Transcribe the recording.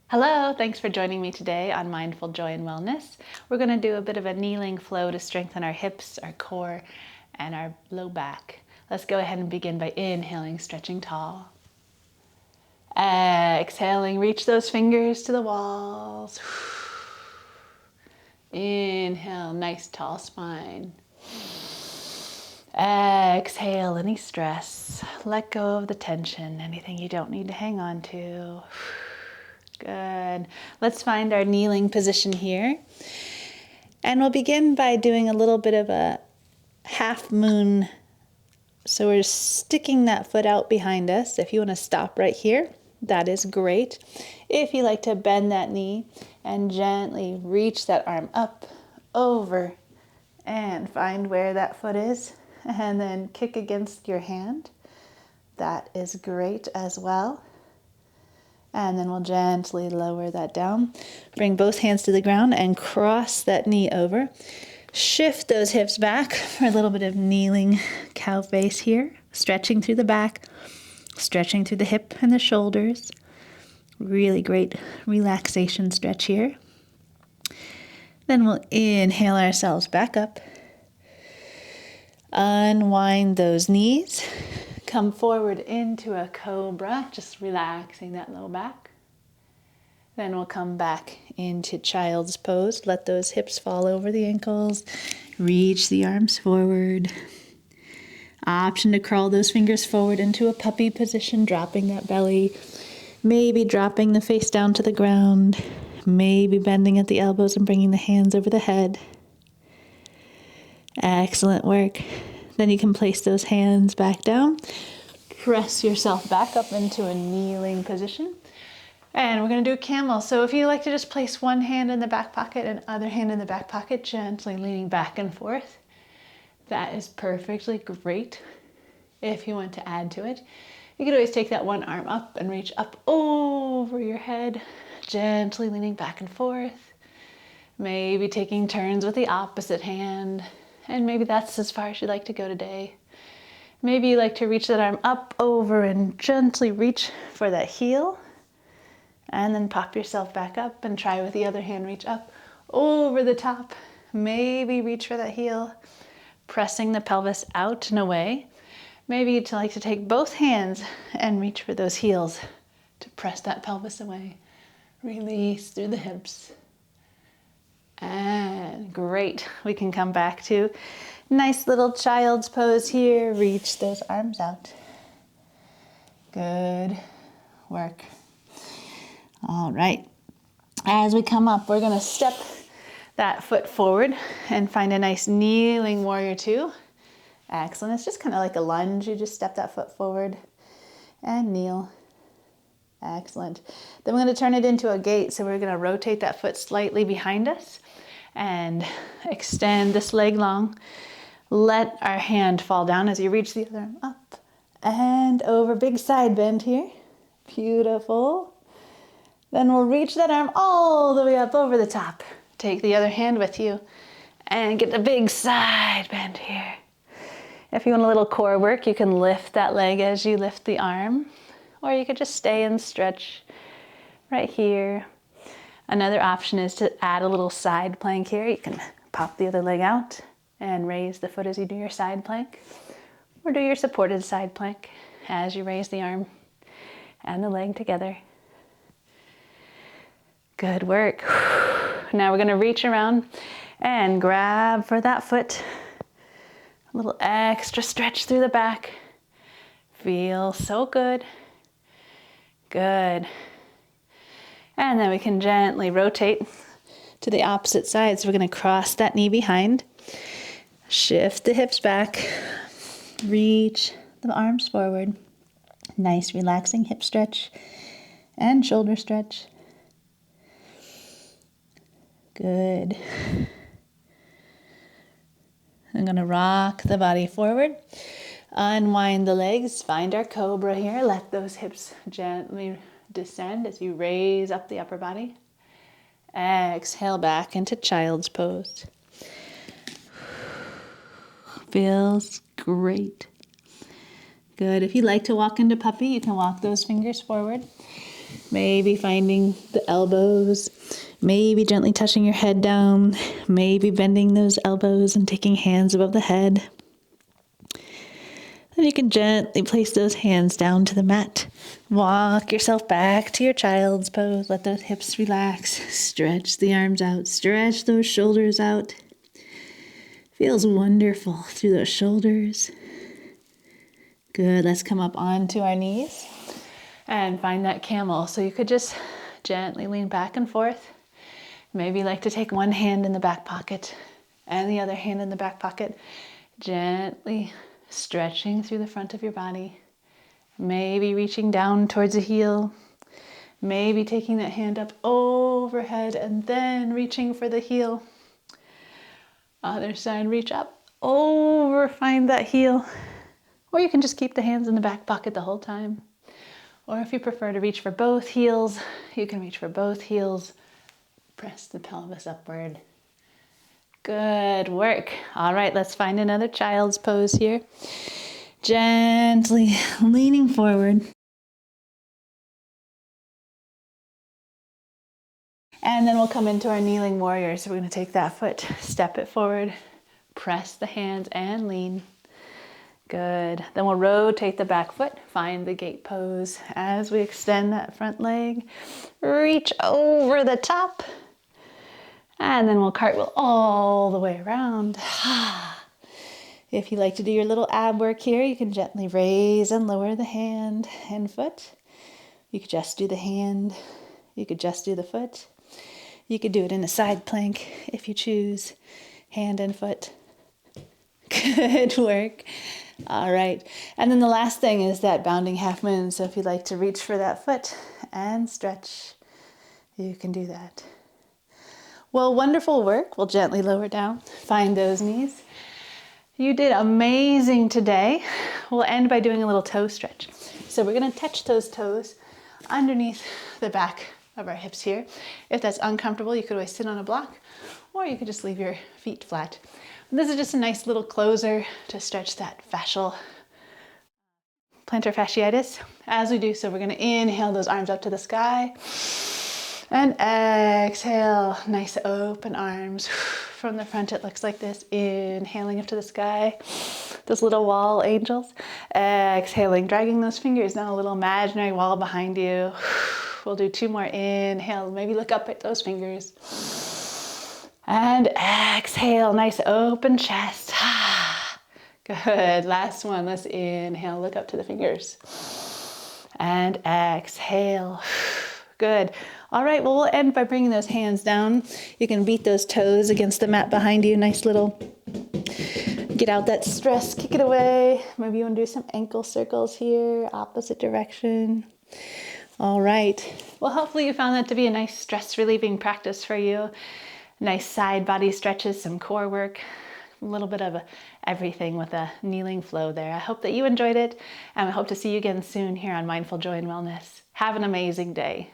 Hello, thanks for joining me today on Mindful Joy and Wellness. We're going to do a bit of a kneeling flow to strengthen our hips, our core, and our low back. Let's go ahead and begin by inhaling, stretching tall. Exhaling, reach those fingers to the walls. Inhale, nice tall spine. Exhale any stress. Let go of the tension, anything you don't need to hang on to. Good. Let's find our kneeling position here. And we'll begin by doing a little bit of a half moon. So we're sticking that foot out behind us. If you want to stop right here, that is great. If you like to bend that knee and gently reach that arm up, over, and find where that foot is, and then kick against your hand, that is great as well. And then we'll gently lower that down. Bring both hands to the ground and cross that knee over. Shift those hips back for a little bit of kneeling cow face here. Stretching through the back, stretching through the hip and the shoulders. Really great relaxation stretch here. Then we'll inhale ourselves back up. Unwind those knees. Come forward into a cobra, just relaxing that low back. Then we'll come back into child's pose. Let those hips fall over the ankles. Reach the arms forward. Option to crawl those fingers forward into a puppy position, dropping that belly. Maybe dropping the face down to the ground. Maybe bending at the elbows and bringing the hands over the head. Excellent work. Then you can place those hands back down. Press yourself back up into a kneeling position. And we're going to do a camel. So if you like to just place one hand in the back pocket and other hand in the back pocket, gently leaning back and forth, that is perfectly great. If you want to add to it, you could always take that one arm up and reach up over your head, gently leaning back and forth. Maybe taking turns with the opposite hand. And maybe that's as far as you'd like to go today. Maybe you like to reach that arm up, over, and gently reach for that heel. And then pop yourself back up and try with the other hand, reach up, over the top. Maybe reach for that heel, pressing the pelvis out and away. Maybe you'd like to take both hands and reach for those heels to press that pelvis away. Release through the hips. And great, we can come back to nice little child's pose here. Reach those arms out. Good work. All right, as we come up, we're gonna step that foot forward and find a nice kneeling warrior two. Excellent, it's just kind of like a lunge. You just step that foot forward and kneel. Excellent. Then we're going to turn it into a gate. So we're going to rotate that foot slightly behind us and extend this leg long. Let our hand fall down as you reach the other arm up and over. Big side bend here. Beautiful. Then we'll reach that arm all the way up over the top. Take the other hand with you and get the big side bend here. If you want a little core work, you can lift that leg as you lift the arm. Or you could just stay and stretch right here. Another option is to add a little side plank here. You can pop the other leg out and raise the foot as you do your side plank. Or do your supported side plank as you raise the arm and the leg together. Good work. Now we're going to reach around and grab for that foot. A little extra stretch through the back. Feels so good. Good. And then we can gently rotate to the opposite side. So we're going to cross that knee behind. Shift the hips back. Reach the arms forward. Nice relaxing hip stretch and shoulder stretch. Good. I'm going to rock the body forward. Unwind the legs, find our cobra here. Let those hips gently descend as you raise up the upper body. Exhale back into child's pose. Feels great. Good. If you'd like to walk into puppy, you can walk those fingers forward. Maybe finding the elbows, maybe gently touching your head down, maybe bending those elbows and taking hands above the head. Then you can gently place those hands down to the mat. Walk yourself back to your child's pose. Let those hips relax. Stretch the arms out. Stretch those shoulders out. Feels wonderful through those shoulders. Good. Let's come up onto our knees and find that camel. So you could just gently lean back and forth. Maybe you like to take one hand in the back pocket and the other hand in the back pocket. Gently stretching through the front of your body. Maybe reaching down towards the heel. Maybe taking that hand up overhead and then reaching for the heel. Other side, reach up, over, find that heel. Or you can just keep the hands in the back pocket the whole time. Or if you prefer to reach for both heels, you can reach for both heels. Press the pelvis upward. Good work. All right, let's find another child's pose here. Gently leaning forward. And then we'll come into our kneeling warrior. So we're going to take that foot, step it forward, press the hands and lean. Good. Then we'll rotate the back foot, find the gate pose as we extend that front leg. Reach over the top. And then we'll cartwheel all the way around. If you like to do your little ab work here, you can gently raise and lower the hand and foot. You could just do the hand. You could just do the foot. You could do it in a side plank if you choose, hand and foot. Good work. All right. And then the last thing is that bounding half moon. So if you'd like to reach for that foot and stretch, you can do that. Well, wonderful work. We'll gently lower down, find those knees. You did amazing today. We'll end by doing a little toe stretch. So we're going to touch those toes underneath the back of our hips here. If that's uncomfortable, you could always sit on a block, or you could just leave your feet flat. And this is just a nice little closer to stretch that fascial plantar fasciitis. As we do so, we're going to inhale those arms up to the sky. And exhale, nice open arms. From the front, it looks like this. Inhaling up to the sky, those little wall angels. Exhaling, dragging those fingers down a little imaginary wall behind you. We'll do 2 more. Inhale, maybe look up at those fingers. And exhale, nice open chest. Good, last one. Let's inhale, look up to the fingers. And exhale. Good. All right, well, we'll end by bringing those hands down. You can beat those toes against the mat behind you. Nice little, get out that stress, kick it away. Maybe you want to do some ankle circles here, opposite direction. All right. Well, hopefully you found that to be a nice stress relieving practice for you. Nice side body stretches, some core work, a little bit of everything with a kneeling flow there. I hope that you enjoyed it, and I hope to see you again soon here on Mindful Joy and Wellness. Have an amazing day.